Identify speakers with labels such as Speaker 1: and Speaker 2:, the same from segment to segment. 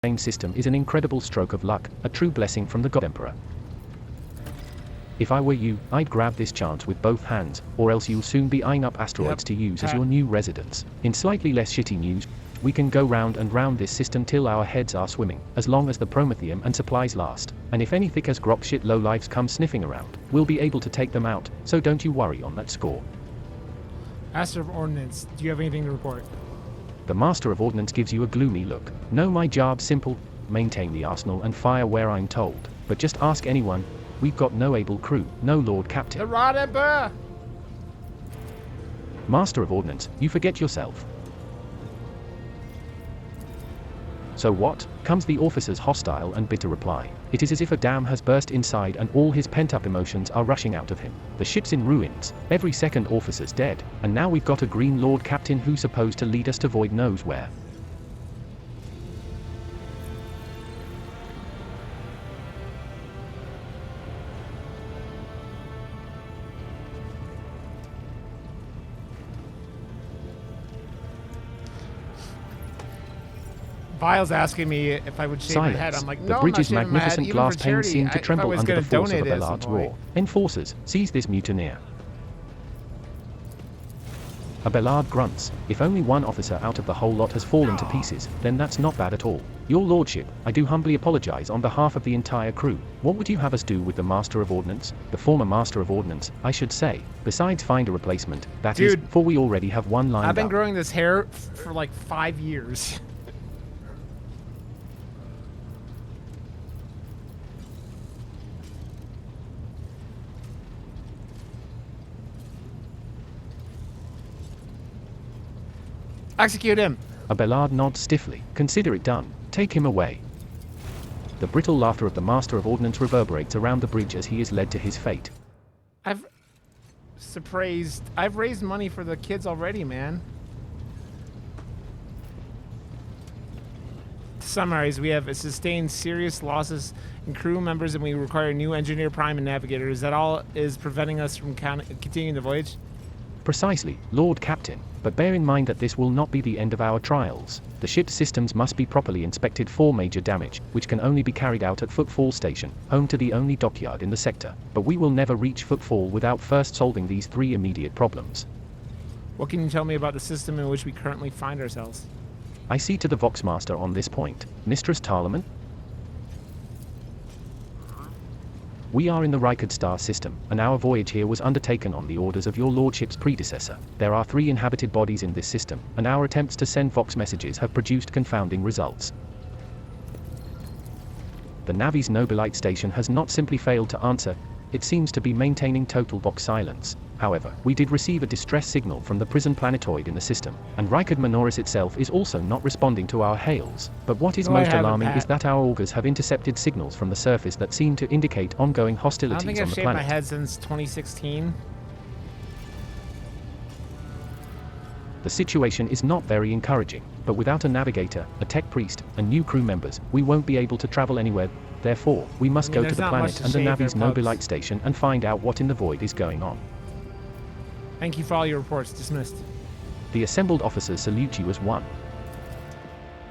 Speaker 1: main system is an incredible stroke of luck, a true blessing from the God Emperor. If I were you, I'd grab this chance with both hands, or else you'll soon be eyeing up asteroids to use as your new residence. In slightly less shitty news, we can go round and round this system till our heads are swimming, as long as the promethium and supplies last, and if any thick as grok shit lowlifes come sniffing around, we'll be able to take them out, so don't you worry on that score.
Speaker 2: Master of Ordnance, do you have anything to report?
Speaker 1: The Master of Ordnance gives you a gloomy look. No, my job's simple, maintain the arsenal and fire where I'm told, but just ask anyone, we've got no able crew, no Lord Captain.
Speaker 2: The Rod Emperor!
Speaker 1: Master of Ordnance, you forget yourself. So what? Comes the officer's hostile and bitter reply. It is as if a dam has burst inside and all his pent-up emotions are rushing out of him. The ship's in ruins, every second officer's dead, and now we've got a green Lord Captain who's supposed to lead us to void knows where.
Speaker 2: Vile's asking me if I would shave my head. I'm like, no,
Speaker 1: the bridge's
Speaker 2: I'm not
Speaker 1: magnificent glass panes seem to tremble under the force of a Bellard's roar. Enforcers, seize this mutineer. A Bellard grunts. If only one officer out of the whole lot has fallen to pieces, then that's not bad at all. Your Lordship, I do humbly apologize on behalf of the entire crew. What would you have us do with the Master of Ordnance? The former Master of Ordnance, I should say. Besides find a replacement, that is, for we already have one lined up.
Speaker 2: I've been growing this hair for like 5 years. Execute him!
Speaker 1: A Bellard nods stiffly. Consider it done. Take him away. The brittle laughter of the Master of Ordnance reverberates around the bridge as he is led to his fate.
Speaker 2: I've raised money for the kids already, man. To summarize, we have sustained serious losses in crew members and we require a new engineer prime and navigator. Is that all is preventing us from continuing the voyage?
Speaker 1: Precisely, Lord Captain, but bear in mind that this will not be the end of our trials. The ship's systems must be properly inspected for major damage, which can only be carried out at Footfall Station, home to the only dockyard in the sector. But we will never reach Footfall without first solving these three immediate problems.
Speaker 2: What can you tell me about the system in which we currently find ourselves?
Speaker 1: I see to the Voxmaster on this point. Mistress Tarleman? We are in the Rykard star system, and our voyage here was undertaken on the orders of your lordship's predecessor. There are 3 inhabited bodies in this system, and our attempts to send Vox messages have produced confounding results. The Navy's Nobilite station has not simply failed to answer, it seems to be maintaining total Vox silence. However, we did receive a distress signal from the prison planetoid in the system, and Rykard Minoris itself is also not responding to our hails. But what is most alarming is that our augurs have intercepted signals from the surface that seem to indicate ongoing hostilities on the planet.
Speaker 2: I don't think I've shaved my head since 2016.
Speaker 1: The situation is not very encouraging, but without a navigator, a tech priest, and new crew members, we won't be able to travel anywhere. Therefore, we must go to the planet and the Navy's Nobilite station and find out what in the void is going on.
Speaker 2: Thank you for all your reports. Dismissed.
Speaker 1: The assembled officers salute you as one.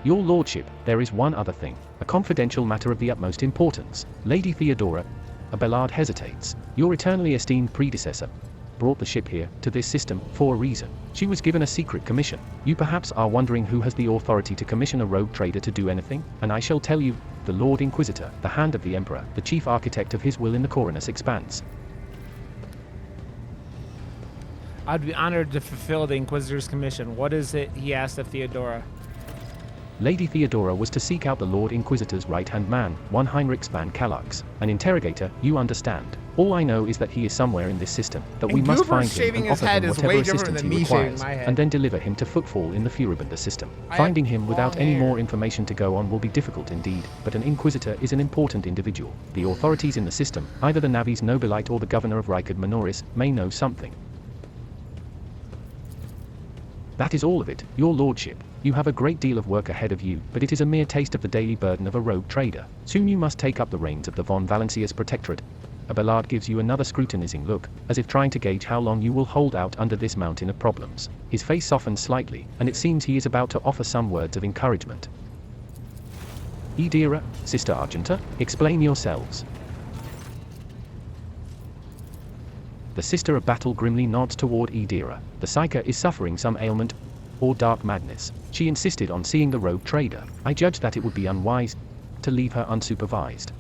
Speaker 1: Your Lordship, there is one other thing, a confidential matter of the utmost importance. Lady Theodora, a Bellard hesitates. Your eternally esteemed predecessor brought the ship here, to this system, for a reason. She was given a secret commission. You perhaps are wondering who has the authority to commission a rogue trader to do anything, and I shall tell you, the Lord Inquisitor, the hand of the Emperor, the chief architect of his will in the Coronus Expanse.
Speaker 2: I'd be honored to fulfill the Inquisitor's commission. What is it he asked of Theodora?
Speaker 1: Lady Theodora was to seek out the Lord Inquisitor's right-hand man, one Heinrich van Kallax, an interrogator, you understand. All I know is that he is somewhere in this system, that we must find him and offer him whatever assistance he requires, and then deliver him to Footfall in the Furibunda system. Finding him without any more information to go on will be difficult indeed, but an Inquisitor is an important individual. The authorities in the system, either the Navy's Nobilite or the Governor of Rykard Minoris, may know something. That is all of it, your lordship. You have a great deal of work ahead of you, but it is a mere taste of the daily burden of a rogue trader. Soon you must take up the reins of the von Valencia's protectorate. A Bellard gives you another scrutinizing look, as if trying to gauge how long you will hold out under this mountain of problems. His face softens slightly, and it seems he is about to offer some words of encouragement. Idira, Sister Argenta, explain yourselves. The Sister of Battle grimly nods toward Idira. The Psyker is suffering some ailment or dark madness. She insisted on seeing the rogue trader. I judged that it would be unwise to leave her unsupervised.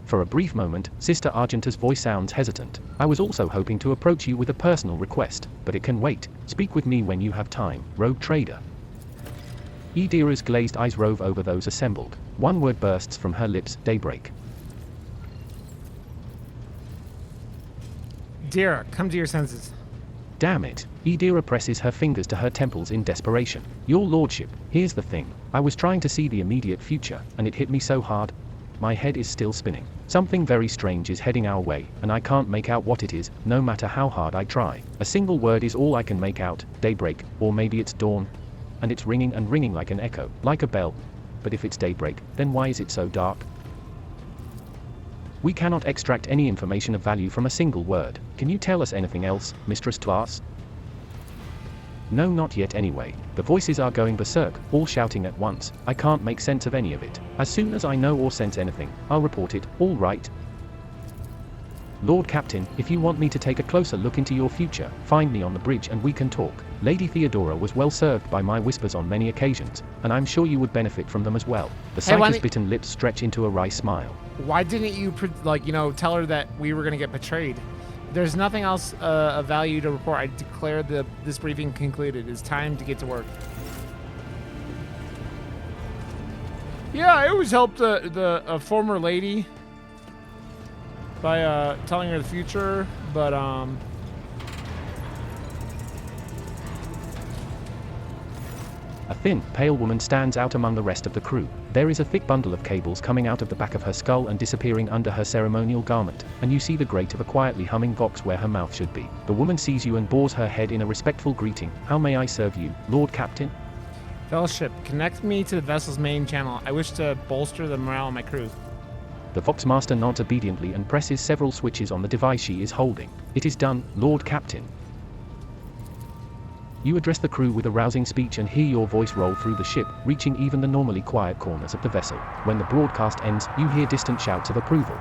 Speaker 1: For a brief moment, Sister Argenta's voice sounds hesitant. I was also hoping to approach you with a personal request, but it can wait. Speak with me when you have time, rogue trader. Idira's glazed eyes rove over those assembled. One word bursts from her lips, daybreak.
Speaker 2: Dira, come to your senses.
Speaker 1: Damn it. Idira presses her fingers to her temples in desperation. Your lordship, here's the thing. I was trying to see the immediate future, and it hit me so hard. My head is still spinning. Something very strange is heading our way, and I can't make out what it is, no matter how hard I try. A single word is all I can make out, daybreak, or maybe it's dawn. And it's ringing and ringing like an echo, like a bell. But if it's daybreak, then why is it so dark? We cannot extract any information of value from a single word. Can you tell us anything else, Mistress Twas? No, not yet anyway. The voices are going berserk, all shouting at once. I can't make sense of any of it. As soon as I know or sense anything, I'll report it, all right? Lord Captain, if you want me to take a closer look into your future, find me on the bridge and we can talk. Lady Theodora was well served by my whispers on many occasions, and I'm sure you would benefit from them as well. The Psyker's bitten lips stretch into a wry smile.
Speaker 2: Why didn't you, tell her that we were going to get betrayed? There's nothing else of value to report. I declare this briefing concluded. It's time to get to work. Yeah, I always helped a former lady by telling her the future, but
Speaker 1: A thin, pale woman stands out among the rest of the crew. There is a thick bundle of cables coming out of the back of her skull and disappearing under her ceremonial garment, and you see the grate of a quietly humming vox where her mouth should be. The woman sees you and bows her head in a respectful greeting. How may I serve you, Lord Captain?
Speaker 2: Fellowship, connect me to the vessel's main channel. I wish to bolster the morale of my crew.
Speaker 1: The Voxmaster nods obediently and presses several switches on the device she is holding. It is done, Lord Captain. You address the crew with a rousing speech and hear your voice roll through the ship, reaching even the normally quiet corners of the vessel. When the broadcast ends, you hear distant shouts of approval.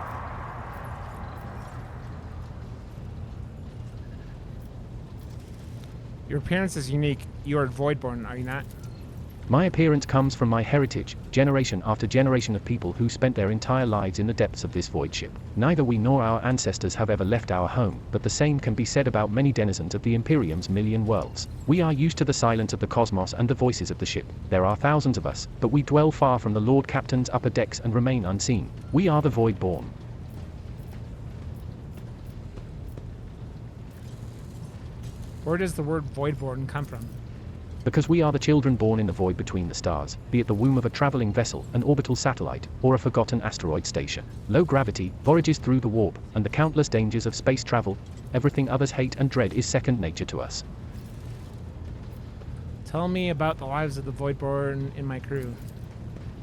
Speaker 2: Your appearance is unique. You are Voidborn, are you not?
Speaker 1: My appearance comes from my heritage, generation after generation of people who spent their entire lives in the depths of this void ship. Neither we nor our ancestors have ever left our home, but the same can be said about many denizens of the Imperium's million worlds. We are used to the silence of the cosmos and the voices of the ship. There are thousands of us, but we dwell far from the Lord Captain's upper decks and remain unseen. We are the Voidborn.
Speaker 2: Where does the word Voidborn come from?
Speaker 1: Because we are the children born in the void between the stars, be it the womb of a traveling vessel, an orbital satellite, or a forgotten asteroid station. Low gravity, voyages through the warp, and the countless dangers of space travel, everything others hate and dread is second nature to us.
Speaker 2: Tell me about the lives of the Voidborn in my crew.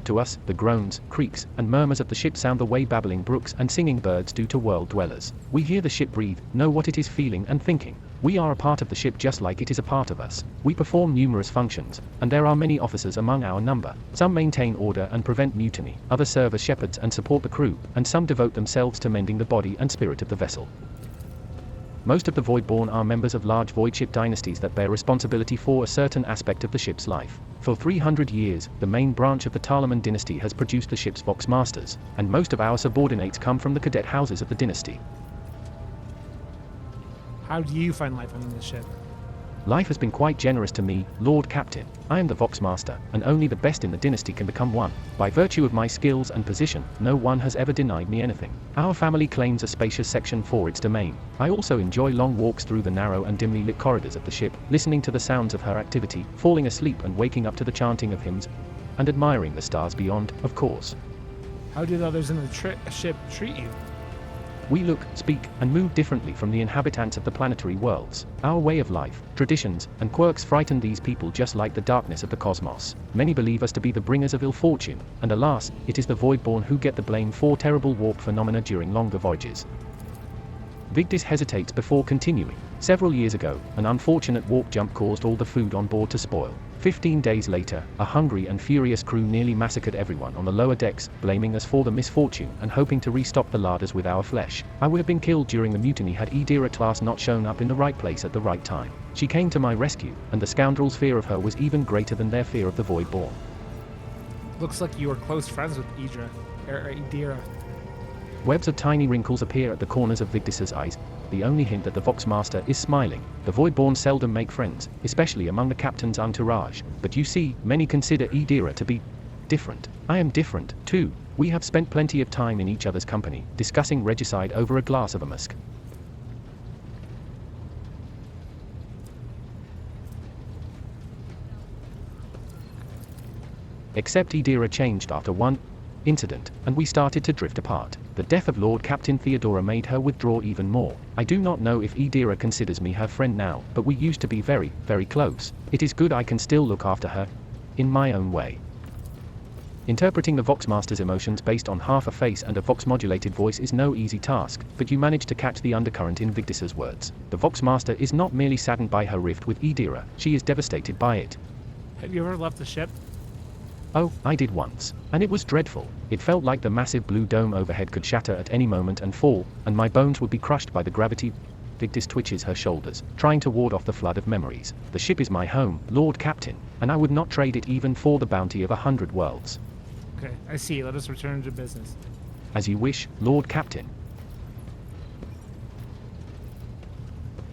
Speaker 1: To us, the groans, creaks, and murmurs of the ship sound the way babbling brooks and singing birds do to world dwellers. We hear the ship breathe, know what it is feeling and thinking. We are a part of the ship just like it is a part of us. We perform numerous functions, and there are many officers among our number. Some maintain order and prevent mutiny, others serve as shepherds and support the crew, and some devote themselves to mending the body and spirit of the vessel. Most of the Voidborn are members of large void ship dynasties that bear responsibility for a certain aspect of the ship's life. For 300 years, the main branch of the Talaman dynasty has produced the ship's Voxmasters, and most of our subordinates come from the cadet houses of the dynasty.
Speaker 2: How do you find life on the ship?
Speaker 1: Life has been quite generous to me, Lord Captain. I am the Voxmaster, and only the best in the dynasty can become one. By virtue of my skills and position, no one has ever denied me anything. Our family claims a spacious section for its domain. I also enjoy long walks through the narrow and dimly lit corridors of the ship, listening to the sounds of her activity, falling asleep and waking up to the chanting of hymns, and admiring the stars beyond, of course.
Speaker 2: How do the others in the ship treat you?
Speaker 1: We look, speak, and move differently from the inhabitants of the planetary worlds. Our way of life, traditions, and quirks frighten these people just like the darkness of the cosmos. Many believe us to be the bringers of ill fortune, and alas, it is the Voidborn who get the blame for terrible warp phenomena during longer voyages. Vigdis hesitates before continuing. Several years ago, an unfortunate warp jump caused all the food on board to spoil. 15 days later, a hungry and furious crew nearly massacred everyone on the lower decks, blaming us for the misfortune and hoping to restock the larders with our flesh. I would have been killed during the mutiny had Idira class not shown up in the right place at the right time. She came to my rescue, and the scoundrels' fear of her was even greater than their fear of the Voidborn.
Speaker 2: Looks like you were close friends with Idira.
Speaker 1: Webs of tiny wrinkles appear at the corners of Victus's eyes, the only hint that the Voxmaster is smiling. The Voidborn seldom make friends, especially among the captain's entourage, but you see, many consider Idira to be different. I am different, too. We have spent plenty of time in each other's company, discussing regicide over a glass of a musk. Except Idira changed after one incident, and we started to drift apart. The death of Lord Captain Theodora made her withdraw even more. I do not know if Idira considers me her friend now, but we used to be very, very close. It is good I can still look after her, in my own way. Interpreting the Voxmaster's emotions based on half a face and a Vox-modulated voice is no easy task, but you manage to catch the undercurrent in Victus's words. The Voxmaster is not merely saddened by her rift with Idira, she is devastated by it.
Speaker 2: Have you ever left the ship?
Speaker 1: Oh, I did once. And it was dreadful. It felt like the massive blue dome overhead could shatter at any moment and fall, and my bones would be crushed by the gravity. Victus twitches her shoulders, trying to ward off the flood of memories. The ship is my home, Lord Captain, and I would not trade it even for the bounty of 100 worlds.
Speaker 2: Okay, I see. Let us return to business.
Speaker 1: As you wish, Lord Captain.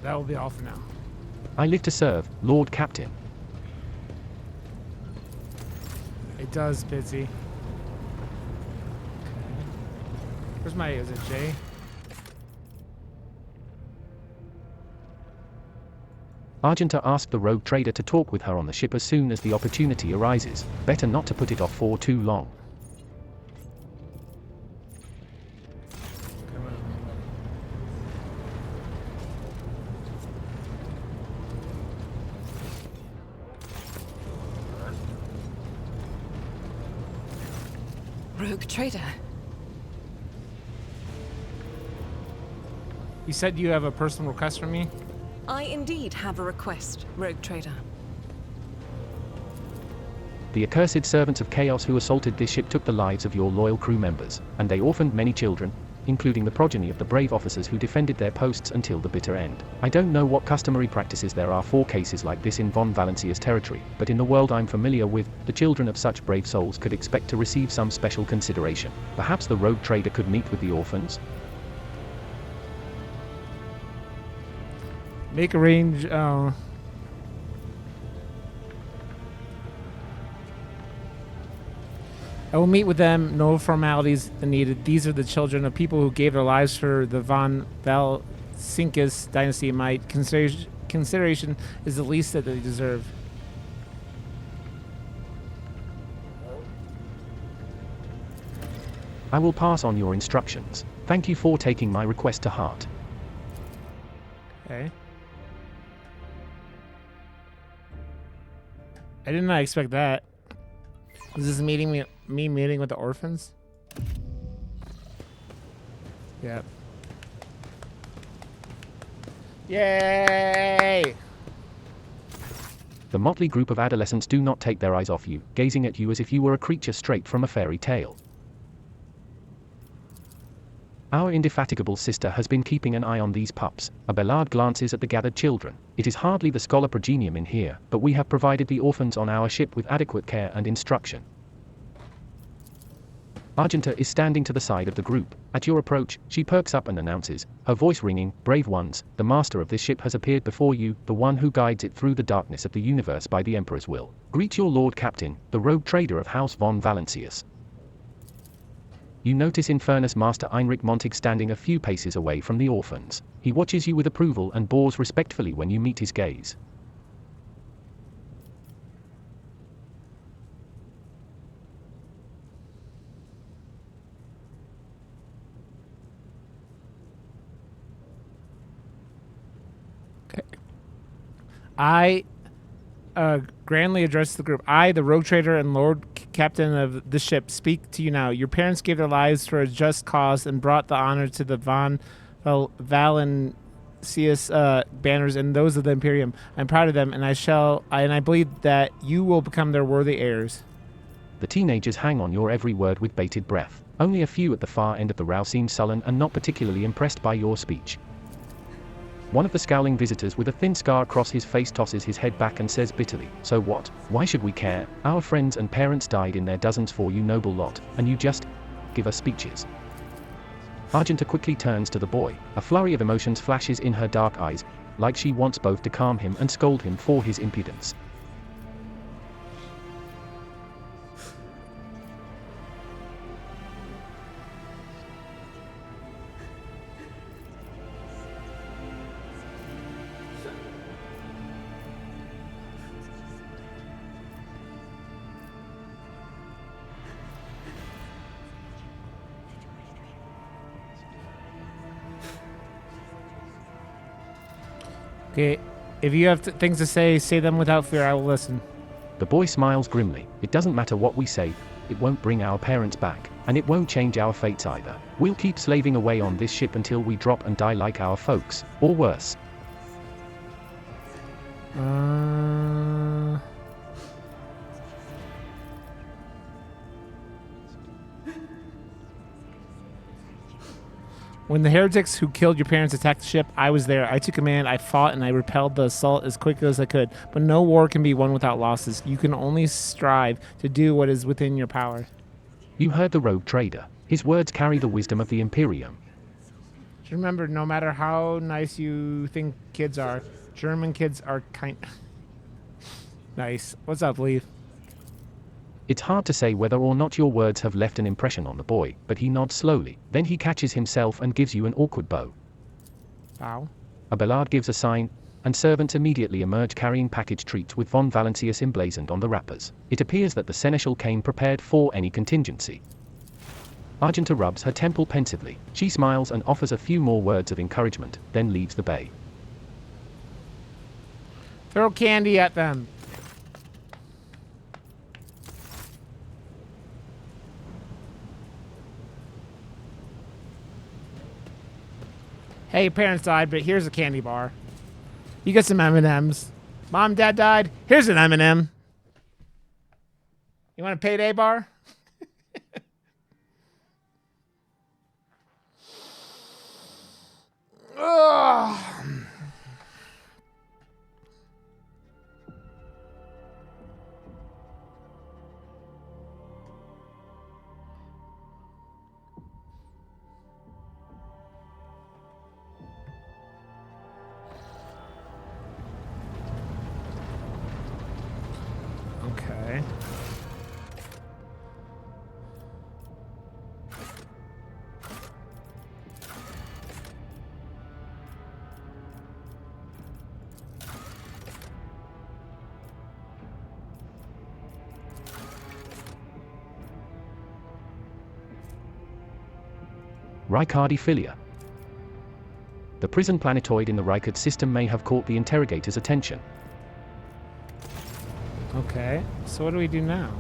Speaker 2: That will be all for now.
Speaker 1: I live to serve, Lord Captain.
Speaker 2: It does, Bitsy. Okay. Where's my, is it Jay?
Speaker 1: Argenta asked the rogue trader to talk with her on the ship as soon as the opportunity arises. Better not to put it off for too long.
Speaker 3: Rogue trader.
Speaker 2: You said you have a personal request from me?
Speaker 3: I indeed have a request, Rogue trader.
Speaker 1: The accursed servants of chaos who assaulted this ship took the lives of your loyal crew members, and they orphaned many children, including the progeny of the brave officers who defended their posts until the bitter end. I don't know what customary practices there are for cases like this in Von Valencia's territory, but in the world I'm familiar with, the children of such brave souls could expect to receive some special consideration. Perhaps the rogue trader could meet with the orphans?
Speaker 2: Make a range, I will meet with them, no formalities needed. These are the children of people who gave their lives for the Von Valsincus dynasty. My consideration is the least that they deserve.
Speaker 1: I will pass on your instructions. Thank you for taking my request to heart.
Speaker 2: Okay. I did not expect that. Is this meeting me meeting with the orphans? Yep. Yay!
Speaker 1: The motley group of adolescents do not take their eyes off you, gazing at you as if you were a creature straight from a fairy tale. Our indefatigable sister has been keeping an eye on these pups. Abelard glances at the gathered children. It is hardly the scholar progenium in here, but we have provided the orphans on our ship with adequate care and instruction. Argenta is standing to the side of the group. At your approach, she perks up and announces, her voice ringing, "Brave ones, the master of this ship has appeared before you, the one who guides it through the darkness of the universe by the Emperor's will. Greet your Lord Captain, the rogue trader of House von Valencius." You notice Infernus Master Heinrich Montig standing a few paces away from the orphans. He watches you with approval and bows respectfully when you meet his gaze.
Speaker 2: I grandly address the group. I, the rogue trader and Lord Captain of the ship, speak to you now. Your parents gave their lives for a just cause and brought the honor to the Von Valencius banners and those of the Imperium. I'm proud of them, and I believe that you will become their worthy heirs.
Speaker 1: The teenagers hang on your every word with bated breath. Only a few at the far end of the row seem sullen and not particularly impressed by your speech. One of the scowling visitors with a thin scar across his face tosses his head back and says bitterly, "So what? Why should we care? Our friends and parents died in their dozens for you noble lot, and you just give us speeches." Argenta quickly turns to the boy. A flurry of emotions flashes in her dark eyes, like she wants both to calm him and scold him for his impudence.
Speaker 2: Okay, if you have things to say them without fear. I will listen.
Speaker 1: The boy smiles grimly. It doesn't matter what we say, it won't bring our parents back, and it won't change our fates either. We'll keep slaving away on this ship until we drop and die like our folks, or worse.
Speaker 2: When the heretics who killed your parents attacked the ship, I was there. I took command, I fought, and I repelled the assault as quickly as I could. But no war can be won without losses. You can only strive to do what is within your power.
Speaker 1: You heard the rogue trader. His words carry the wisdom of the Imperium.
Speaker 2: Just remember, no matter how nice you think kids are, German kids are kind... Nice. What's up, Leaf?
Speaker 1: It's hard to say whether or not your words have left an impression on the boy, but he nods slowly. Then he catches himself and gives you an awkward bow.
Speaker 2: Bow?
Speaker 1: A Ballard gives a sign, and servants immediately emerge carrying package treats with von Valancius emblazoned on the wrappers. It appears that the seneschal came prepared for any contingency. Argenta rubs her temple pensively. She smiles and offers a few more words of encouragement, then leaves the bay.
Speaker 2: Throw candy at them. Hey, your parents died, but here's a candy bar. You get some M&Ms. Mom and Dad died. Here's an M&M. You want a payday bar? Ugh. Okay.
Speaker 1: Ricardiphilia. The prison planetoid in the Ricard system may have caught the interrogator's attention.
Speaker 2: Okay, so what do we do now?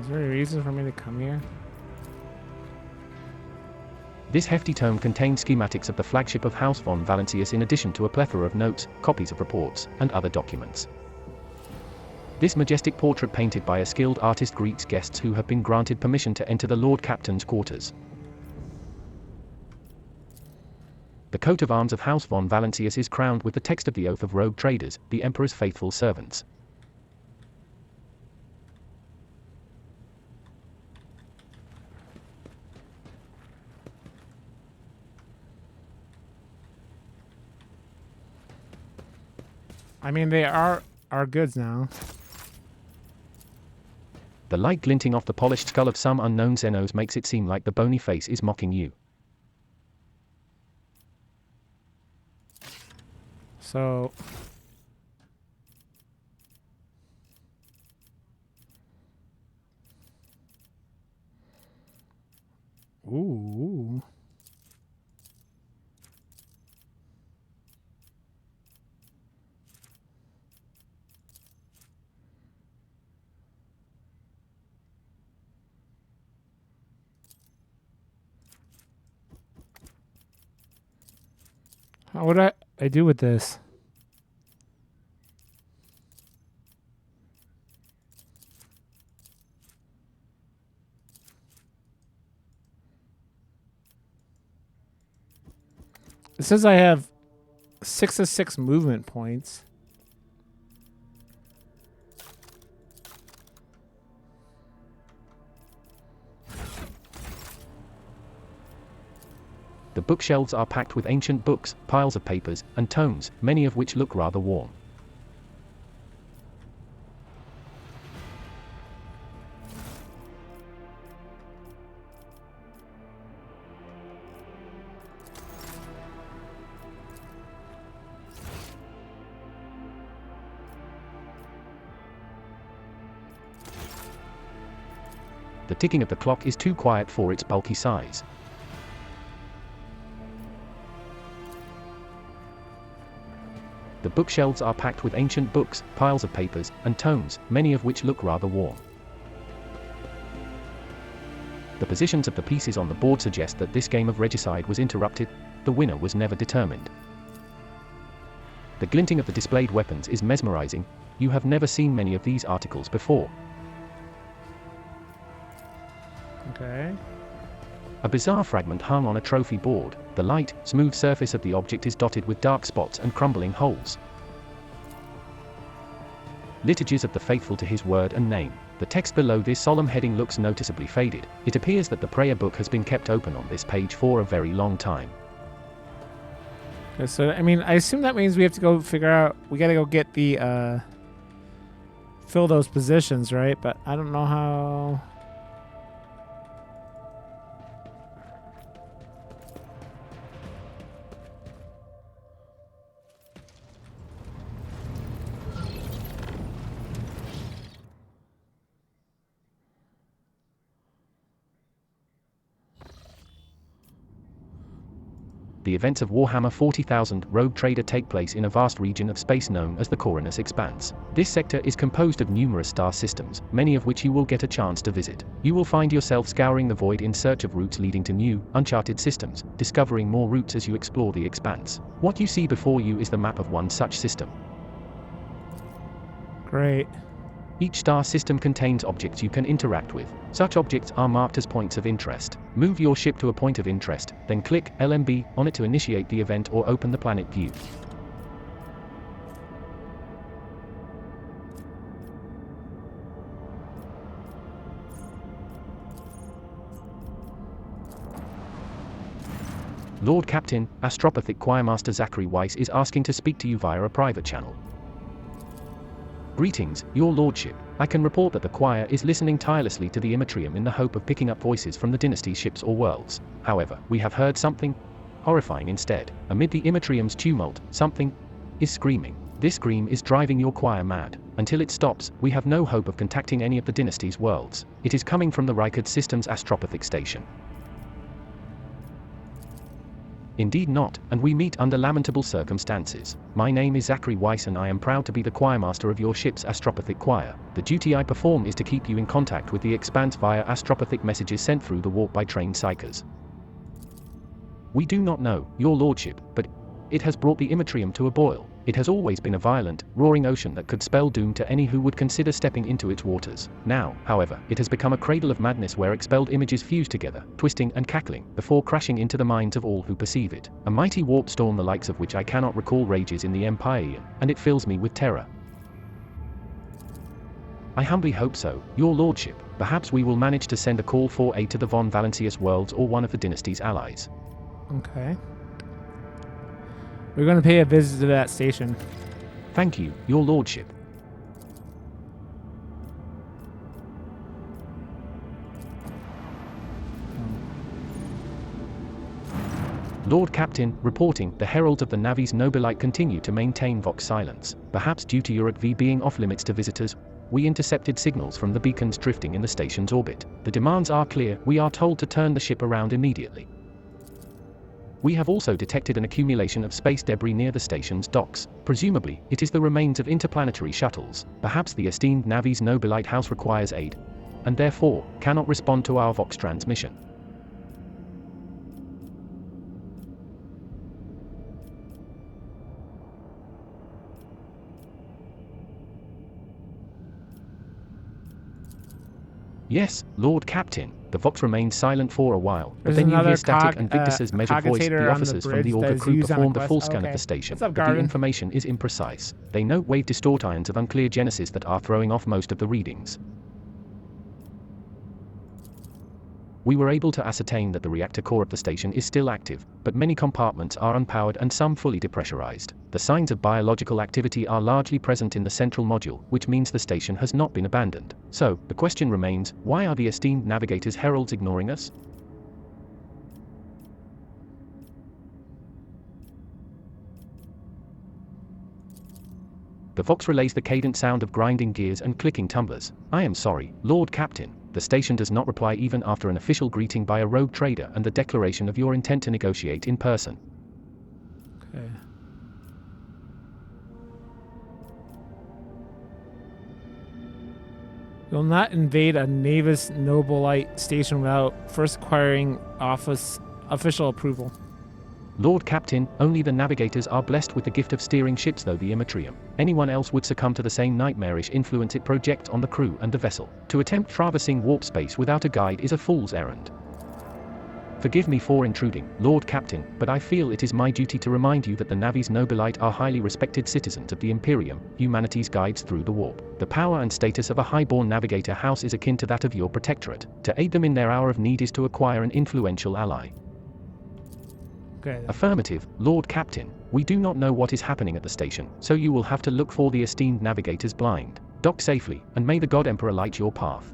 Speaker 2: Is there a reason for me to come here?
Speaker 1: This hefty tome contains schematics of the flagship of House von Valancius in addition to a plethora of notes, copies of reports, and other documents. This majestic portrait painted by a skilled artist greets guests who have been granted permission to enter the Lord Captain's quarters. The coat of arms of House von Valancius is crowned with the text of the Oath of Rogue Traders, the Emperor's faithful servants.
Speaker 2: I mean, they are our goods now.
Speaker 1: The light glinting off the polished skull of some unknown Xenos makes it seem like the bony face is mocking you.
Speaker 2: So... Ooh. What would I do with this? It says I have 6 of 6 movement points.
Speaker 1: The bookshelves are packed with ancient books, piles of papers, and tomes, many of which look rather worn. The ticking of the clock is too quiet for its bulky size. The bookshelves are packed with ancient books, piles of papers, and tomes, many of which look rather worn. The positions of the pieces on the board suggest that this game of regicide was interrupted. The winner was never determined. The glinting of the displayed weapons is mesmerizing. You have never seen many of these articles before.
Speaker 2: Okay.
Speaker 1: A bizarre fragment hung on a trophy board. The light, smooth surface of the object is dotted with dark spots and crumbling holes. Liturgies of the faithful to his word and name. The text below this solemn heading looks noticeably faded. It appears that the prayer book has been kept open on this page for a very long time.
Speaker 2: Okay, so, I mean, I assume that means we have to go figure out... We gotta go get the, fill those positions, right? But I don't know how...
Speaker 1: The events of Warhammer 40,000 Rogue Trader take place in a vast region of space known as the Corynus Expanse. This sector is composed of numerous star systems, many of which you will get a chance to visit. You will find yourself scouring the void in search of routes leading to new, uncharted systems, discovering more routes as you explore the expanse. What you see before you is the map of one such system.
Speaker 2: Great.
Speaker 1: Each star system contains objects you can interact with. Such objects are marked as points of interest. Move your ship to a point of interest, then click LMB on it to initiate the event or open the planet view. Lord Captain, Astropathic Choirmaster Zachary Weiss is asking to speak to you via a private channel. Greetings, Your Lordship. I can report that the choir is listening tirelessly to the Immatrium in the hope of picking up voices from the dynasty's ships or worlds. However, we have heard something horrifying instead. Amid the Immatrium's tumult, something is screaming. This scream is driving your choir mad. Until it stops, we have no hope of contacting any of the dynasty's worlds. It is coming from the Rykard System's Astropathic station. Indeed not, and we meet under lamentable circumstances. My name is Zachary Weiss and I am proud to be the choirmaster of your ship's Astropathic choir. The duty I perform is to keep you in contact with the Expanse via Astropathic messages sent through the warp by trained psychers. We do not know, Your Lordship, but it has brought the Immatrium to a boil. It has always been a violent, roaring ocean that could spell doom to any who would consider stepping into its waters. Now, however, it has become a cradle of madness where expelled images fuse together, twisting and cackling, before crashing into the minds of all who perceive it. A mighty warp storm the likes of which I cannot recall rages in the Empire, and it fills me with terror. I humbly hope so, Your Lordship. Perhaps we will manage to send a call for aid to the Von Valancius worlds or one of the dynasty's allies.
Speaker 2: Okay. We're going to pay a visit to that station.
Speaker 1: Thank you, Your Lordship. Lord Captain, reporting, the heralds of the Navi's Nobilite continue to maintain Vox silence. Perhaps due to Uric V being off-limits to visitors, we intercepted signals from the beacons drifting in the station's orbit. The demands are clear, we are told to turn the ship around immediately. We have also detected an accumulation of space debris near the station's docks. Presumably, it is the remains of interplanetary shuttles. Perhaps the esteemed Navi's Nobilite house requires aid, and therefore, cannot respond to our Vox transmission. Yes, Lord Captain. The Vox remained silent for a while, but
Speaker 2: There's
Speaker 1: then you hear
Speaker 2: another
Speaker 1: Static and Victus's measured voice.
Speaker 2: cogitator
Speaker 1: The
Speaker 2: on the
Speaker 1: officers from
Speaker 2: bridge
Speaker 1: the
Speaker 2: that
Speaker 1: Auger
Speaker 2: is
Speaker 1: crew
Speaker 2: used on a
Speaker 1: performed a
Speaker 2: quest.
Speaker 1: full scan of
Speaker 2: Okay.
Speaker 1: the station,
Speaker 2: What's up,
Speaker 1: but the
Speaker 2: Garvin?
Speaker 1: information is imprecise. They note wave distort ions of unclear genesis that are throwing off most of the readings. We were able to ascertain that the reactor core of the station is still active, but many compartments are unpowered and some fully depressurized. The signs of biological activity are largely present in the central module, which means the station has not been abandoned. So, the question remains, why are the esteemed navigator's heralds ignoring us? The Vox relays the cadent sound of grinding gears and clicking tumblers. I am sorry, Lord Captain. The station does not reply even after an official greeting by a rogue trader and the declaration of your intent to negotiate in person.
Speaker 2: Okay. You'll not invade a Navis Nobilite station without first acquiring official approval.
Speaker 1: Lord Captain, only the navigators are blessed with the gift of steering ships though the Immatrium. Anyone else would succumb to the same nightmarish influence it projects on the crew and the vessel. To attempt traversing warp space without a guide is a fool's errand. Forgive me for intruding, Lord Captain, but I feel it is my duty to remind you that the Navi's Nobilite are highly respected citizens of the Imperium, humanity's guides through the warp. The power and status of a highborn navigator house is akin to that of your protectorate. To aid them in their hour of need is to acquire an influential ally.
Speaker 2: Okay.
Speaker 1: Affirmative, Lord Captain. We do not know what is happening at the station, so you will have to look for the esteemed navigator's blind. Dock safely, and may the God Emperor light your path.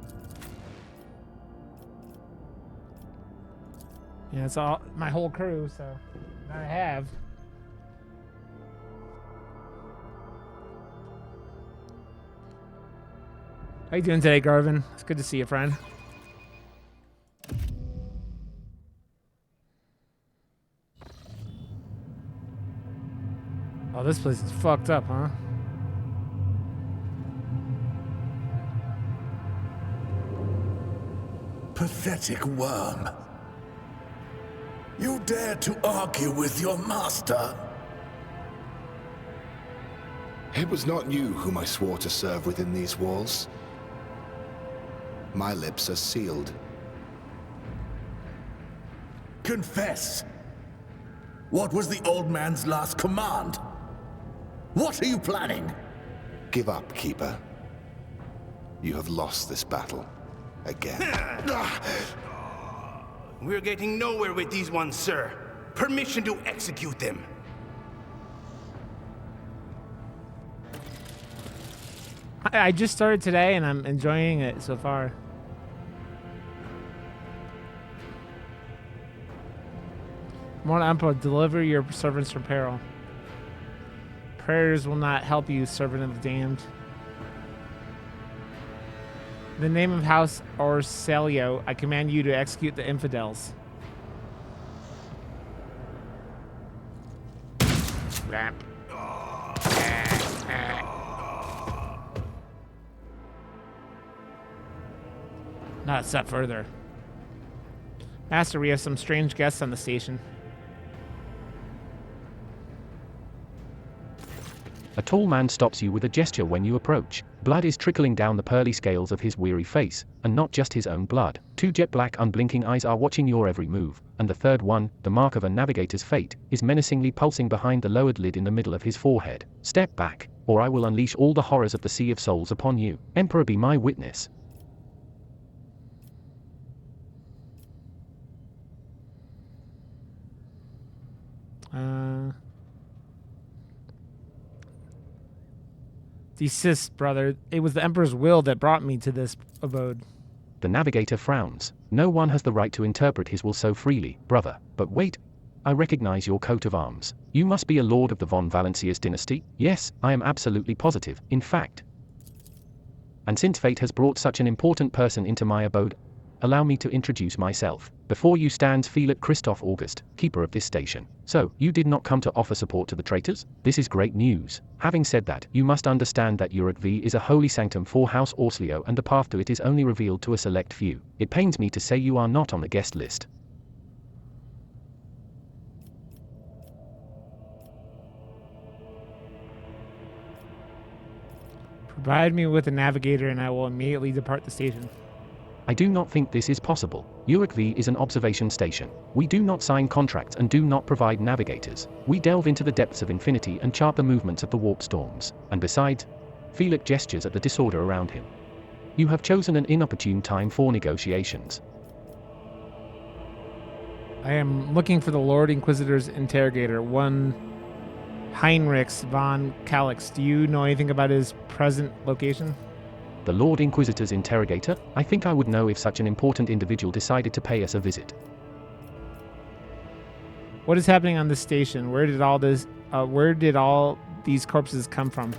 Speaker 2: Yeah, it's all my whole crew, so I have. How you doing today, Garvin? It's good to see you, friend. Oh, this place is fucked up, huh?
Speaker 4: Pathetic worm. You dare to argue with your master?
Speaker 5: It was not you whom I swore to serve within these walls. My lips are sealed.
Speaker 4: Confess. What was the old man's last command? What are you planning?
Speaker 5: Give up, Keeper. You have lost this battle. Again.
Speaker 6: We're getting nowhere with these ones, sir. Permission to execute them.
Speaker 2: I just started today and I'm enjoying it so far. Mortal Emperor, deliver your servants from peril. Prayers will not help you, servant of the damned. In the name of House Orselio, I command you to execute the infidels. Ramp. Not a step further. Master, we have some strange guests on the station.
Speaker 1: A tall man stops you with a gesture when you approach. Blood is trickling down the pearly scales of his weary face, and not just his own blood. Two jet-black unblinking eyes are watching your every move, and the third one, the mark of a navigator's fate, is menacingly pulsing behind the lowered lid in the middle of his forehead. Step back, or I will unleash all the horrors of the Sea of Souls upon you. Emperor, be my witness.
Speaker 2: Desist, brother. It was the Emperor's will that brought me to this abode.
Speaker 1: The navigator frowns. No one has the right to interpret his will so freely, brother. But wait. I recognize your coat of arms. You must be a lord of the von Valencias dynasty? Yes, I am absolutely positive, in fact. And since fate has brought such an important person into my abode, allow me to introduce myself. Before you stands Felix Christoph August, keeper of this station. So, you did not come to offer support to the traitors? This is great news. Having said that, you must understand that Uric V is a holy sanctum for House Orsleo and the path to it is only revealed to a select few. It pains me to say you are not on the guest list.
Speaker 2: Provide me with a navigator and I will immediately depart the station.
Speaker 1: I do not think this is possible. Uric V is an observation station. We do not sign contracts and do not provide navigators. We delve into the depths of infinity and chart the movements of the warp storms. And besides, Felix gestures at the disorder around him. You have chosen an inopportune time for negotiations.
Speaker 2: I am looking for the Lord Inquisitor's interrogator, one Heinrichs von Calix. Do you know anything about his present location?
Speaker 1: The Lord Inquisitor's interrogator? I think I would know if such an important individual decided to pay us a visit.
Speaker 2: What is happening on this station? Where did all these corpses come from?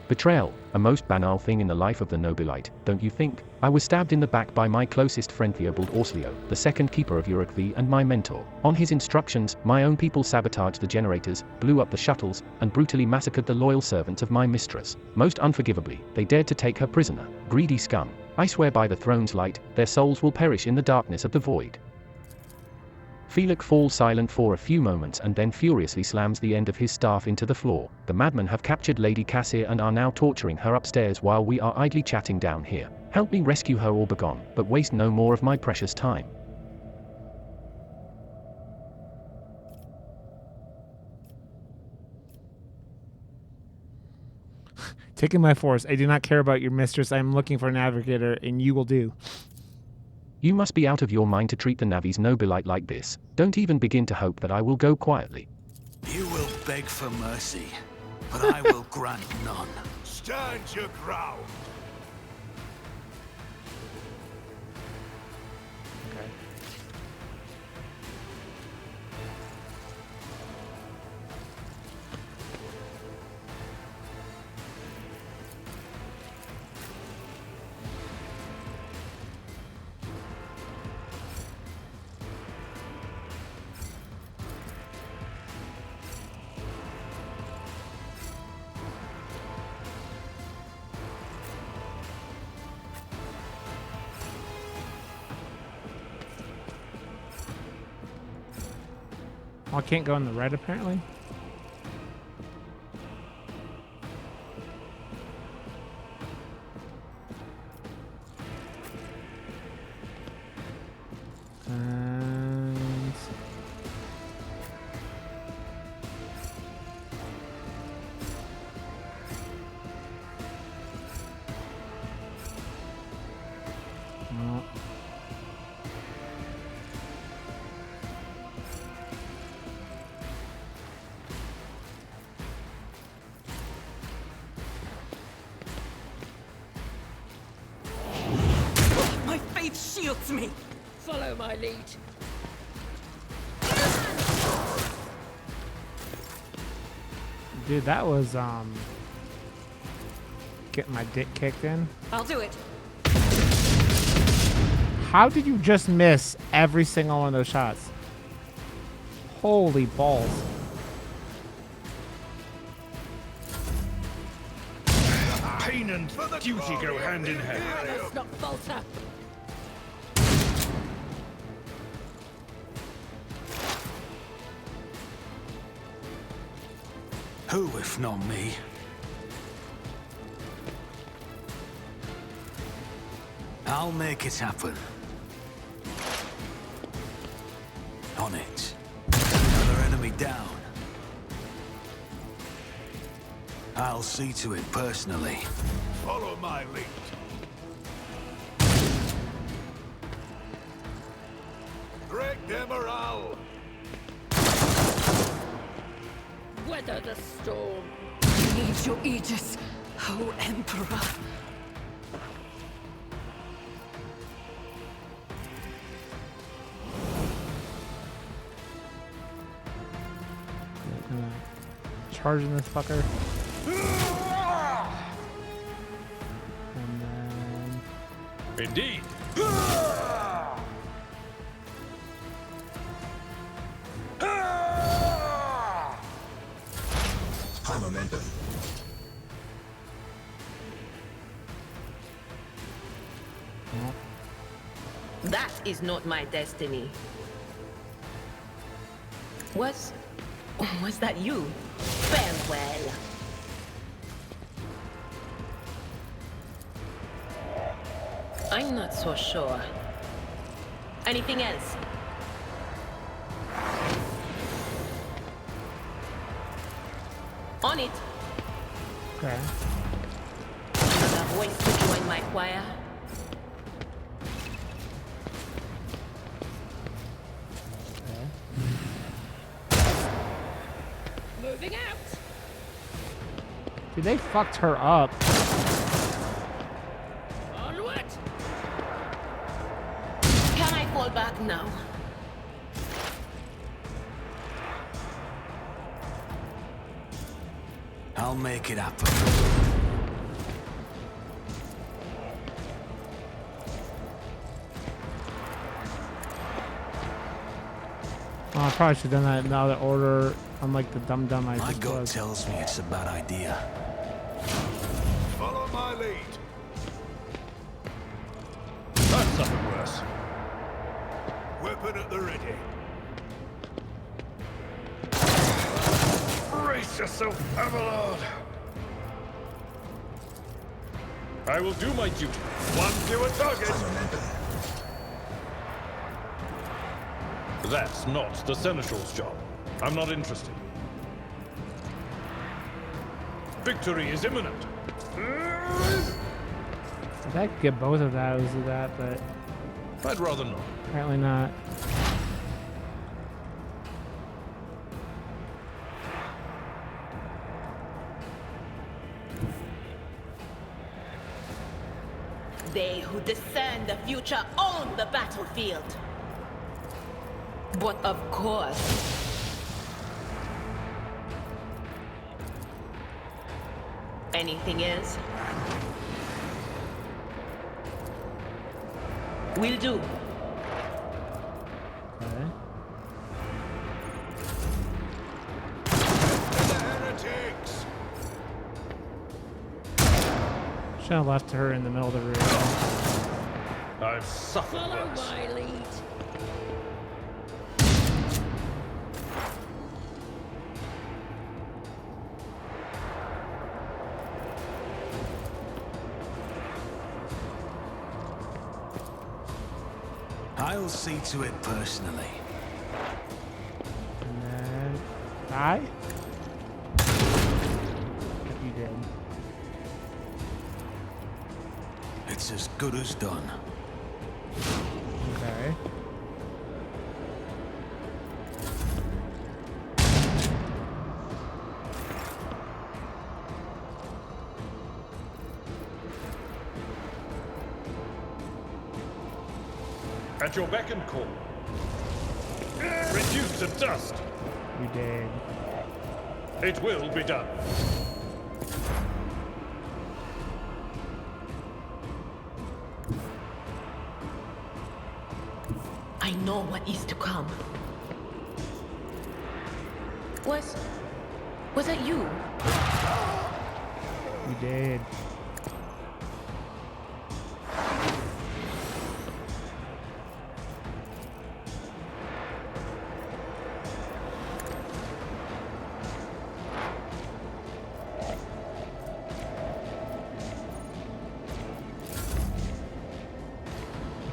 Speaker 1: Betrayal, a most banal thing in the life of the Nobilite, don't you think? I was stabbed in the back by my closest friend Theobald Orsleo, the second keeper of Uric V and my mentor. On his instructions, my own people sabotaged the generators, blew up the shuttles, and brutally massacred the loyal servants of my mistress. Most unforgivably, they dared to take her prisoner. Greedy scum. I swear by the throne's light, their souls will perish in the darkness of the void. Felix falls silent for a few moments and then furiously slams the end of his staff into the floor. The madmen have captured Lady Cassir and are now torturing her upstairs while we are idly chatting down here. Help me rescue her or begone, but waste no more of my precious time.
Speaker 2: Taking my force. I do not care about your mistress. I am looking for a navigator, and you will do.
Speaker 1: You must be out of your mind to treat the Navi's Nobilite like this. Don't even begin to hope that I will go quietly.
Speaker 7: You will beg for mercy, but I will grant none.
Speaker 4: Stand your ground.
Speaker 2: Oh, I can't go in the red, apparently. And... no.
Speaker 3: My faith shields me.
Speaker 8: Follow my lead.
Speaker 2: Dude, that was, getting my dick kicked in.
Speaker 3: I'll do it.
Speaker 2: How did you just miss every single one of those shots? Holy balls.
Speaker 6: Pain and duty go hand in hand.
Speaker 8: Let's not falter.
Speaker 7: Who, if not me? I'll make it happen. On it. Another enemy down. I'll see to it personally.
Speaker 4: Follow my lead. Break their morale.
Speaker 8: Weather the storm.
Speaker 3: Need your aegis, O Emperor.
Speaker 2: charging this fucker. And then...
Speaker 9: Indeed.
Speaker 5: High momentum.
Speaker 10: That is not my destiny. Was that you? Farewell. I'm not so sure. Anything else? On it.
Speaker 2: Okay.
Speaker 10: Another voice to join my choir.
Speaker 8: Moving out.
Speaker 2: Dude, they fucked her up.
Speaker 8: Onward.
Speaker 10: Can I fall back now?
Speaker 7: I'll make it happen.
Speaker 2: Oh, I probably should have done that in the other order, unlike the dumb I
Speaker 7: My
Speaker 2: just
Speaker 7: gut
Speaker 2: was.
Speaker 7: tells me it's a bad idea.
Speaker 4: Follow my lead.
Speaker 9: That's something worse.
Speaker 4: Weapon at the ready.
Speaker 9: Brace yourself, Abelard. I will do my duty.
Speaker 4: One fewer target.
Speaker 5: High momentum.
Speaker 9: That's not the Seneschal's job. I'm not interested. Victory is imminent.
Speaker 2: I could get both of those of that, but
Speaker 9: I'd rather not.
Speaker 2: apparently not.
Speaker 10: They who discern the future own the battlefield. But of course, anything else? Will do.
Speaker 2: Okay.
Speaker 4: The heretics.
Speaker 2: Should have left her in the middle of the room.
Speaker 9: I've suffered
Speaker 8: Follow
Speaker 9: worse.
Speaker 8: my lead.
Speaker 7: I'll see to it personally.
Speaker 2: And then die? Yep, you did.
Speaker 7: It's as good as done.
Speaker 2: Okay.
Speaker 9: At your beck and call. Reduced to dust.
Speaker 2: You did.
Speaker 9: It will be done.
Speaker 10: I know what is to come. Was that you?
Speaker 2: You did.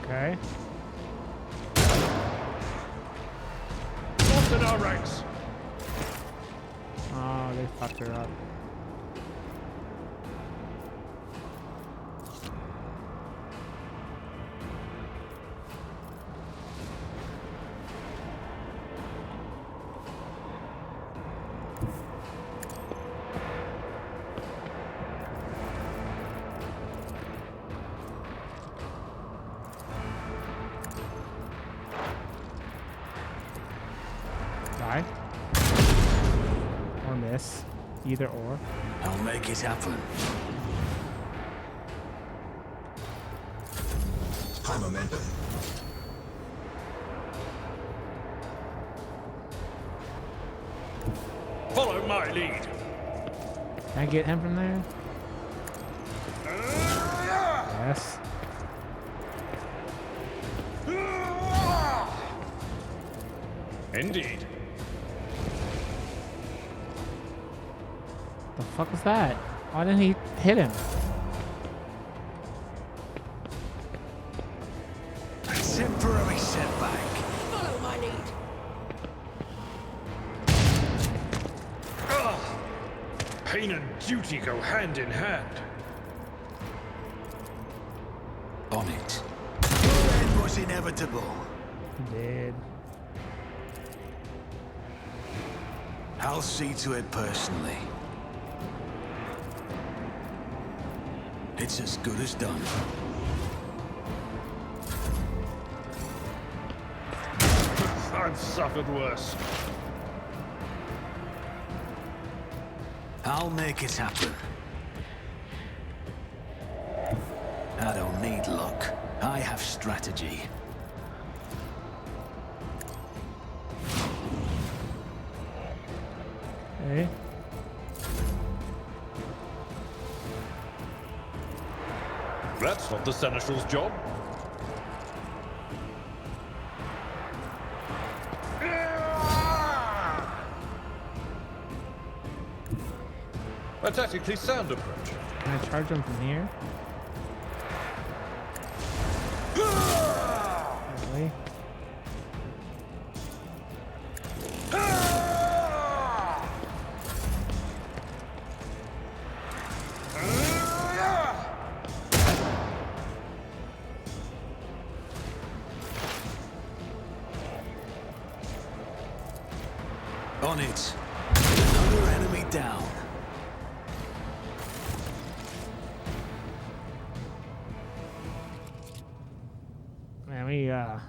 Speaker 2: Okay.
Speaker 9: Lost in our ranks.
Speaker 2: Oh, they fucked her up. Die. Or miss. Either or.
Speaker 7: I'll make it happen.
Speaker 4: High momentum.
Speaker 9: Follow my lead.
Speaker 2: Can I get him from there? Yes.
Speaker 9: Indeed.
Speaker 2: The fuck was that? Why didn't he hit him?
Speaker 7: Temporary setback.
Speaker 8: Follow my lead.
Speaker 9: Pain and duty go hand in hand.
Speaker 7: On it. Your end was inevitable.
Speaker 2: He did.
Speaker 7: I'll see to it personally. It's as good as done.
Speaker 9: I've suffered worse.
Speaker 7: I'll make it happen. I don't need luck. I have strategy.
Speaker 2: Okay.
Speaker 9: That's not the Seneschal's job. A tactically sound approach.
Speaker 2: Can I charge him from here? Really?
Speaker 7: On it. Another enemy down.
Speaker 2: Man, we I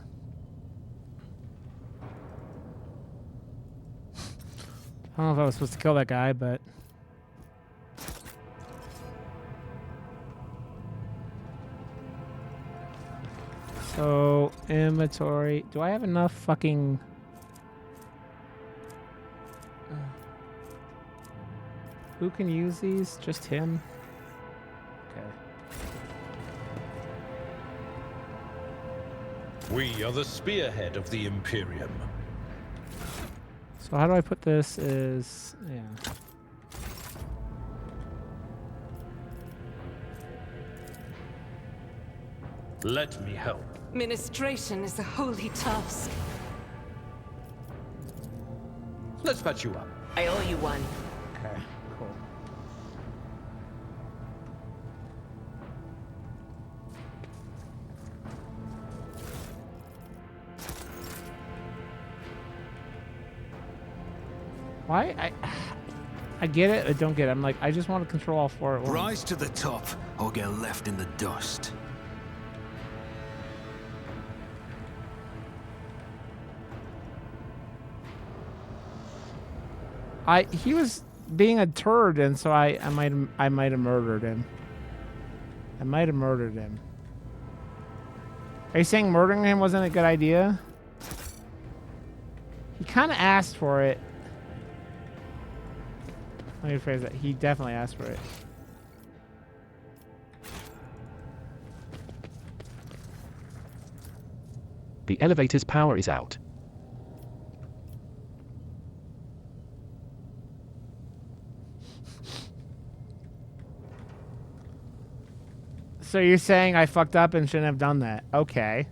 Speaker 2: don't know if I was supposed to kill that guy, but so inventory. Do I have enough fucking who can use these? Just him? Okay.
Speaker 9: We are the spearhead of the Imperium.
Speaker 2: So how do I put this is, yeah.
Speaker 9: Let me help.
Speaker 3: Ministration is a holy task.
Speaker 9: Let's patch you up.
Speaker 10: I owe you one.
Speaker 2: Okay, cool. Why? I get it, I don't get it. I'm like, I just want to control all four at once.
Speaker 7: Rise to the top or get left in the dust.
Speaker 2: He was being a turd, and so I might have murdered him. I might have murdered him. Are you saying murdering him wasn't a good idea? He kind of asked for it. Let me rephrase that. He definitely asked for it.
Speaker 1: The elevator's power is out.
Speaker 2: So you're saying I fucked up and shouldn't have done that? Okay.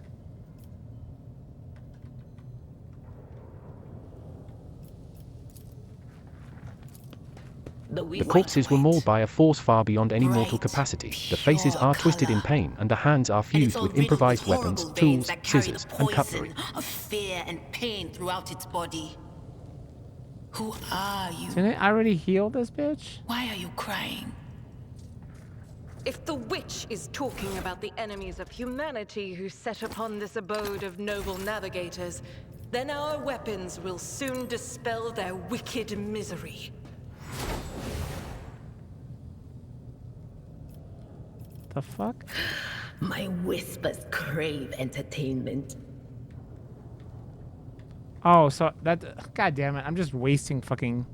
Speaker 1: The corpses were mauled by a force far beyond any mortal capacity. The faces are twisted in pain, and the hands are fused with improvised weapons, tools, scissors, and cutlery.
Speaker 10: Of fear and pain throughout its body. Who are you?
Speaker 2: Didn't I already heal this bitch?
Speaker 10: Why are you crying?
Speaker 3: If the witch is talking about the enemies of humanity who set upon this abode of noble navigators, then our weapons will soon dispel their wicked misery.
Speaker 2: The fuck?
Speaker 11: My whispers crave entertainment.
Speaker 2: Oh, so that... God damn it. I'm just wasting fucking...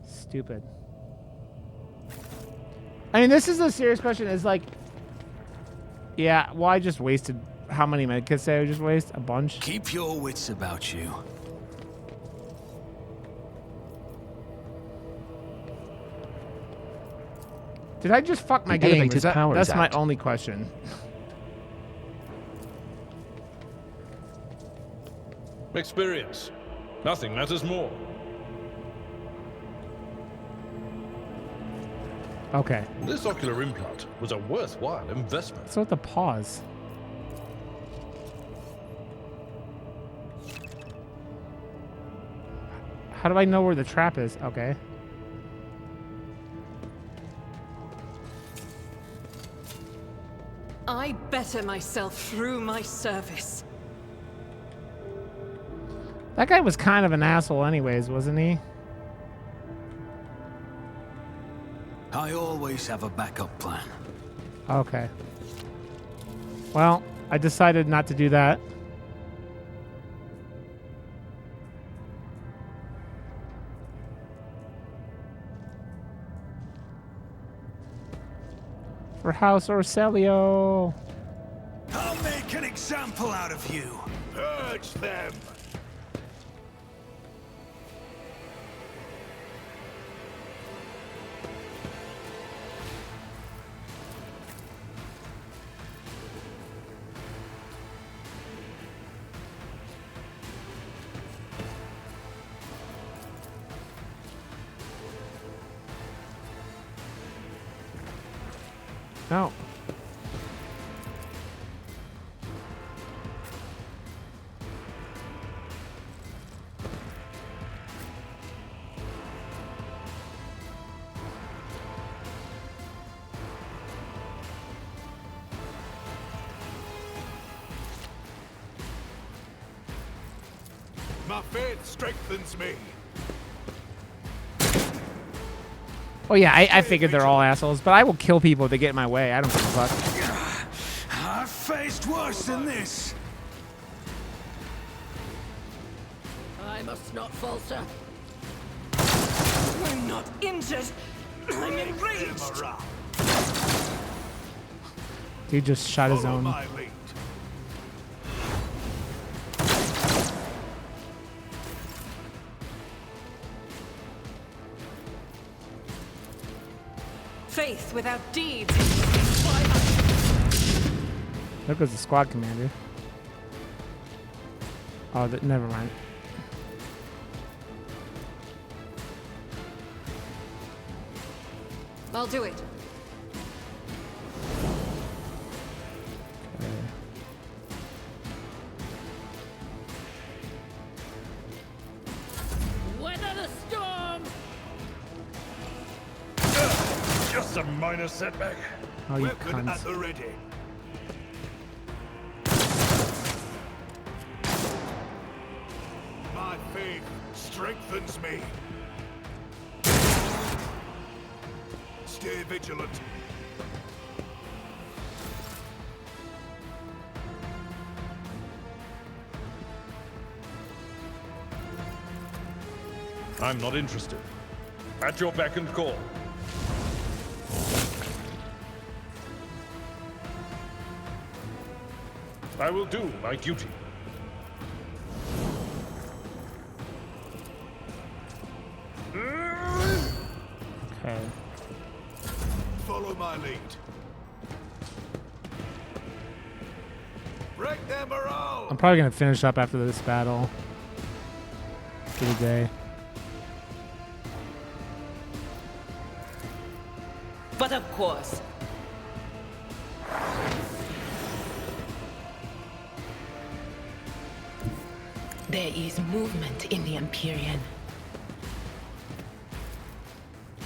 Speaker 2: Stupid. I mean, this is a serious question. It's like... Yeah, well, I just wasted... How many medkits did I just waste? A bunch?
Speaker 7: Keep your wits about you.
Speaker 2: Did I just fuck my
Speaker 1: The
Speaker 2: game?
Speaker 1: elevator's power
Speaker 2: That's
Speaker 1: is
Speaker 2: my
Speaker 1: out.
Speaker 2: only question.
Speaker 9: Experience. Nothing matters more.
Speaker 2: Okay.
Speaker 9: This ocular implant was a worthwhile investment.
Speaker 2: What's with the pause? How do I know where the trap is? Okay.
Speaker 3: I better myself through my service.
Speaker 2: That guy was kind of an asshole anyways, wasn't he?
Speaker 7: I always have a backup plan.
Speaker 2: Okay. Well, I decided not to do that. For House Orcelio.
Speaker 7: I'll make an example out of you.
Speaker 6: Purge them!
Speaker 2: No.
Speaker 6: My faith strengthens me.
Speaker 2: Oh yeah, I figured they're all assholes, but I will kill people if they get in my way. I don't give a fuck.
Speaker 7: I've faced worse than this.
Speaker 8: I must not falter.
Speaker 3: I'm not injured. I'm enraged.
Speaker 2: Dude just shot his own.
Speaker 6: My lead.
Speaker 3: Faith without deeds.
Speaker 2: There goes the squad commander. Oh, never mind.
Speaker 3: I'll do it.
Speaker 2: Okay.
Speaker 8: Weather the storm!
Speaker 9: Just a minor setback.
Speaker 2: Oh, you
Speaker 6: Weapon at
Speaker 2: cunts.
Speaker 6: the ready. My faith strengthens me. Stay vigilant.
Speaker 9: I'm not interested. At your beck and call. I will do my duty.
Speaker 2: Okay.
Speaker 6: Follow my lead. Break their morale.
Speaker 2: I'm probably gonna finish up after this battle. For the day.
Speaker 11: But of course. There is movement in the Empyrean.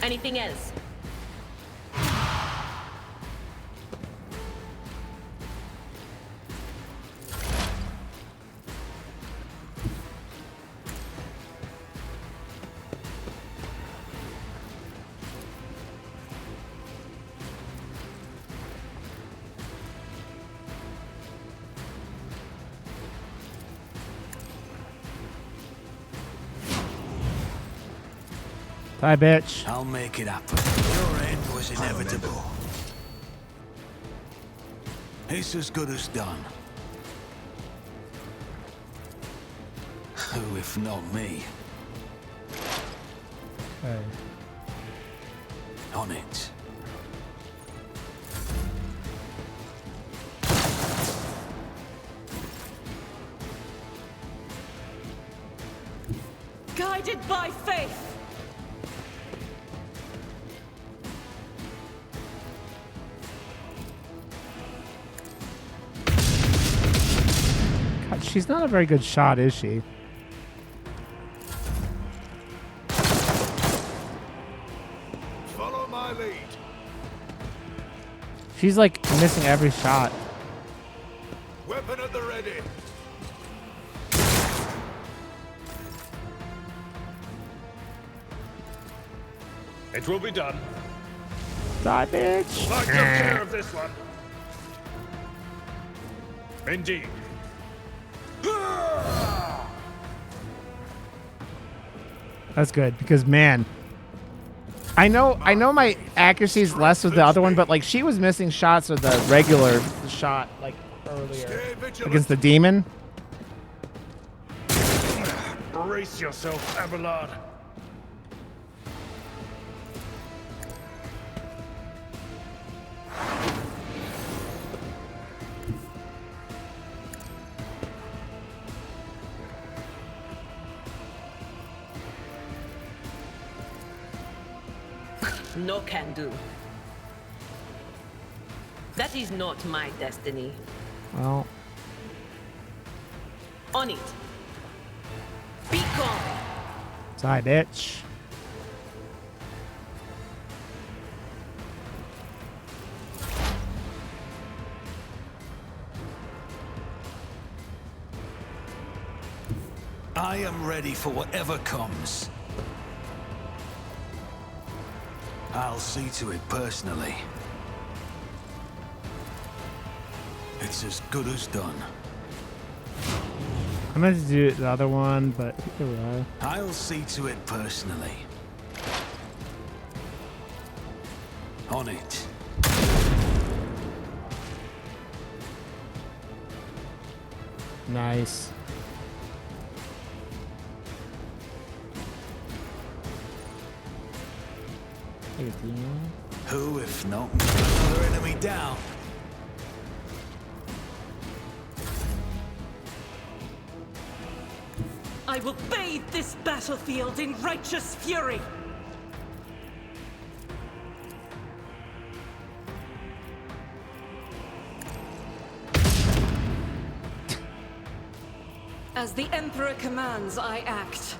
Speaker 11: Anything else?
Speaker 2: Die, bitch.
Speaker 7: I'll make it happen. Your end was inevitable. It's as good as done. Who, if not me?
Speaker 2: Okay.
Speaker 7: On it.
Speaker 3: Guided by faith.
Speaker 2: God, she's not a very good shot, is she?
Speaker 4: Follow my lead.
Speaker 2: She's like missing every shot.
Speaker 4: Weapon at the ready.
Speaker 9: It will be done.
Speaker 2: Die, bitch.
Speaker 9: I took care of this one. Indeed.
Speaker 2: That's good because man, I know my accuracy is less with the other one, but like she was missing shots with the regular shot like earlier against the demon.
Speaker 9: Brace yourself, Abelard.
Speaker 11: No can do. That is not my destiny.
Speaker 2: Well,
Speaker 11: On it. Be gone.
Speaker 2: die, bitch.
Speaker 7: I am ready for whatever comes. I'll see to it personally. It's as good as done.
Speaker 2: I meant to do the other one, but here we are.
Speaker 7: I'll see to it personally. On it.
Speaker 2: Nice.
Speaker 7: Who, if not me? Another enemy down.
Speaker 3: I will bathe this battlefield in righteous fury. As the Emperor commands, I act.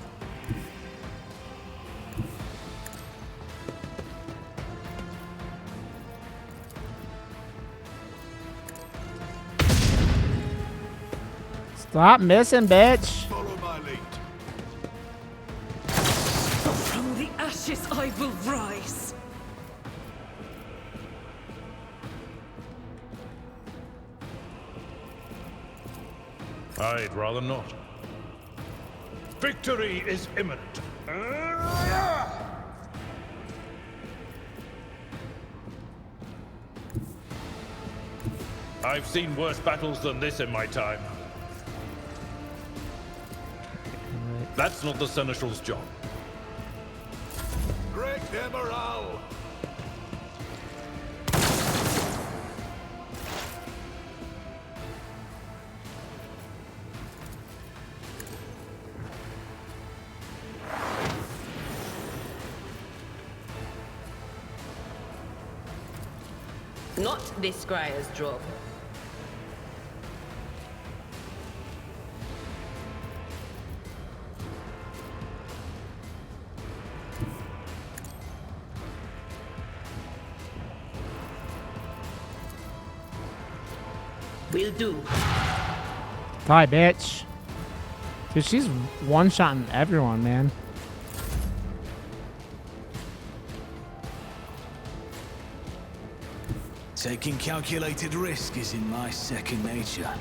Speaker 2: Stop missing, bitch.
Speaker 4: Follow my lead.
Speaker 3: From the ashes I will rise.
Speaker 9: I'd rather not. Victory is imminent. I've seen worse battles than this in my time. That's not the Seneschal's job.
Speaker 4: Break their morale.
Speaker 11: Not this Scryer's job. Will do.
Speaker 2: Die, bitch. Dude, she's one-shotting everyone, man.
Speaker 7: Taking calculated risk is in my second nature.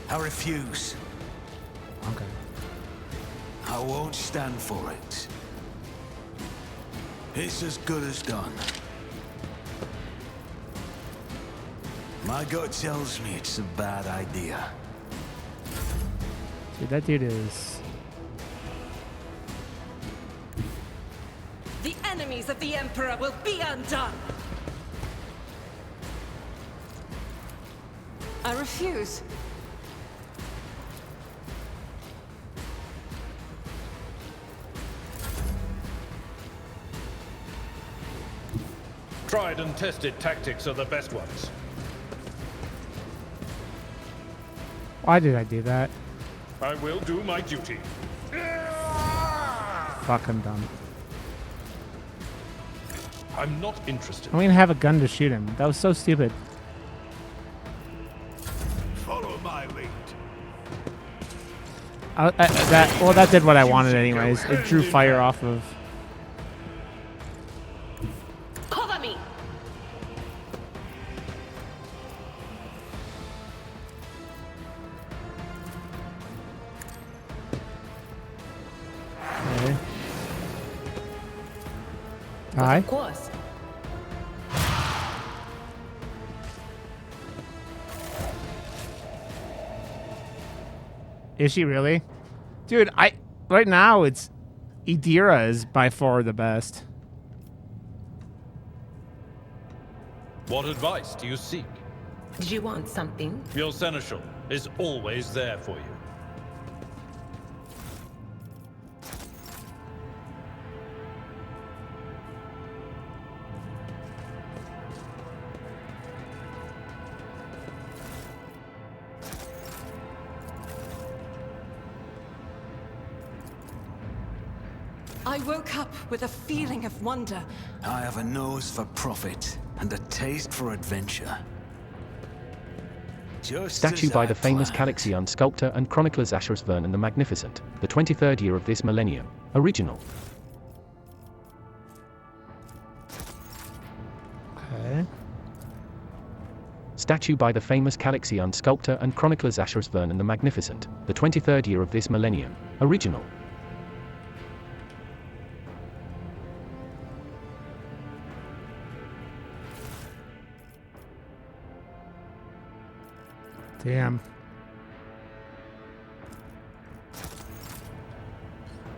Speaker 7: I refuse.
Speaker 2: Okay.
Speaker 7: I won't stand for it. It's as good as done. My gut tells me it's a bad idea.
Speaker 2: Dude, that dude is...
Speaker 3: The enemies of the Emperor will be undone! I refuse.
Speaker 9: Tried and tested tactics are the best ones.
Speaker 2: Why did I do that?
Speaker 9: I will do my duty.
Speaker 2: Fuck, I'm done.
Speaker 9: I'm not interested.
Speaker 2: I don't even have a gun to shoot him. That was so stupid.
Speaker 6: Follow my lead.
Speaker 2: That did what I wanted anyways. It drew fire off of...
Speaker 3: Cover me!
Speaker 2: Okay. Hi.
Speaker 11: Of course.
Speaker 2: Is she really? Dude, right now it's Idira is by far the best.
Speaker 9: What advice do you seek?
Speaker 11: Did you want something?
Speaker 9: Your seneschal is always there for you.
Speaker 3: I woke up with a feeling of wonder.
Speaker 7: I have a nose for profit and a taste for adventure. Just
Speaker 1: Statue
Speaker 7: as
Speaker 1: by
Speaker 7: I
Speaker 1: the famous
Speaker 7: planned.
Speaker 1: Calixian sculptor and chronicler Zacharias Vernon the Magnificent, the 23rd year of this millennium. Original.
Speaker 2: Okay.
Speaker 1: Statue by the famous Calixian sculptor and chronicler Zacharias Vernon the Magnificent, the 23rd year of this millennium. Original.
Speaker 2: Damn.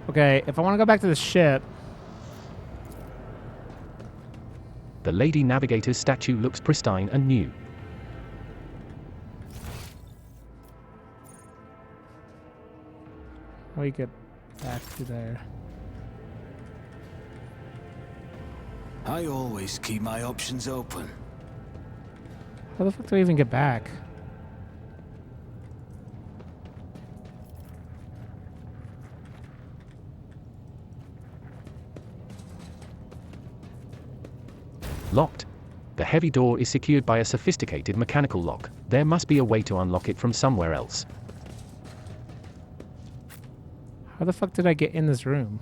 Speaker 2: Okay, if I want to go back to the ship...
Speaker 1: The Lady Navigator's statue looks pristine and new.
Speaker 2: How do we get back to there?
Speaker 7: I always keep my options open.
Speaker 2: How the fuck do I even get back?
Speaker 1: Locked. The heavy door is secured by a sophisticated mechanical lock. There must be a way to unlock it from somewhere else.
Speaker 2: How the fuck did I get in this room?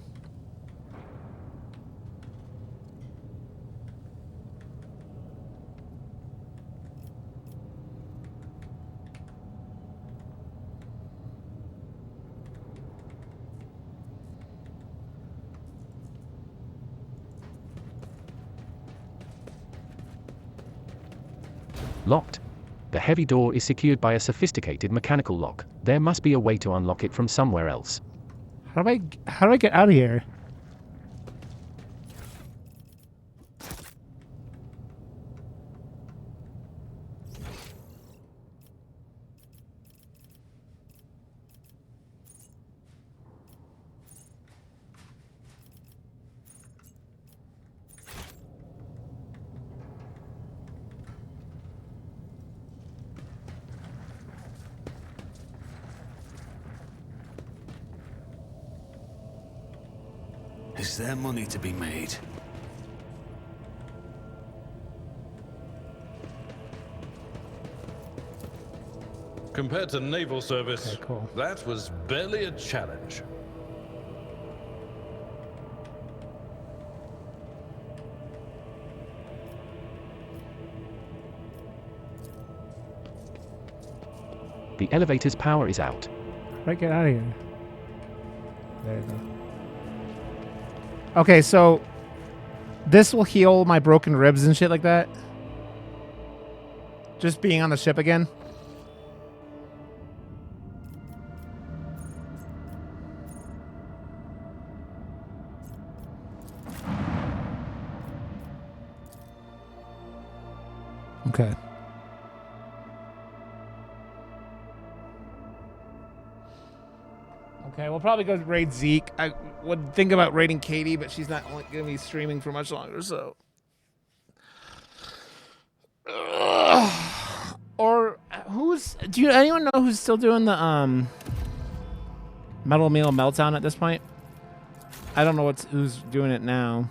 Speaker 1: Locked. The heavy door is secured by a sophisticated mechanical lock. There must be a way to unlock it from somewhere else.
Speaker 2: How do I get out of here?
Speaker 7: Is there money to be made?
Speaker 9: Compared to naval service,
Speaker 2: Okay, cool.
Speaker 9: that was barely a challenge.
Speaker 1: The elevator's power is out.
Speaker 2: How do I get out of here? There you go. Okay, so this will heal my broken ribs and shit like that. Just being on the ship again. Okay. Okay, we'll probably go raid Zeke. I would think about raiding Katie, but she's not going to be streaming for much longer, so. Or who's? Do anyone know who's still doing the Metal Meal Meltdown at this point? I don't know who's doing it now.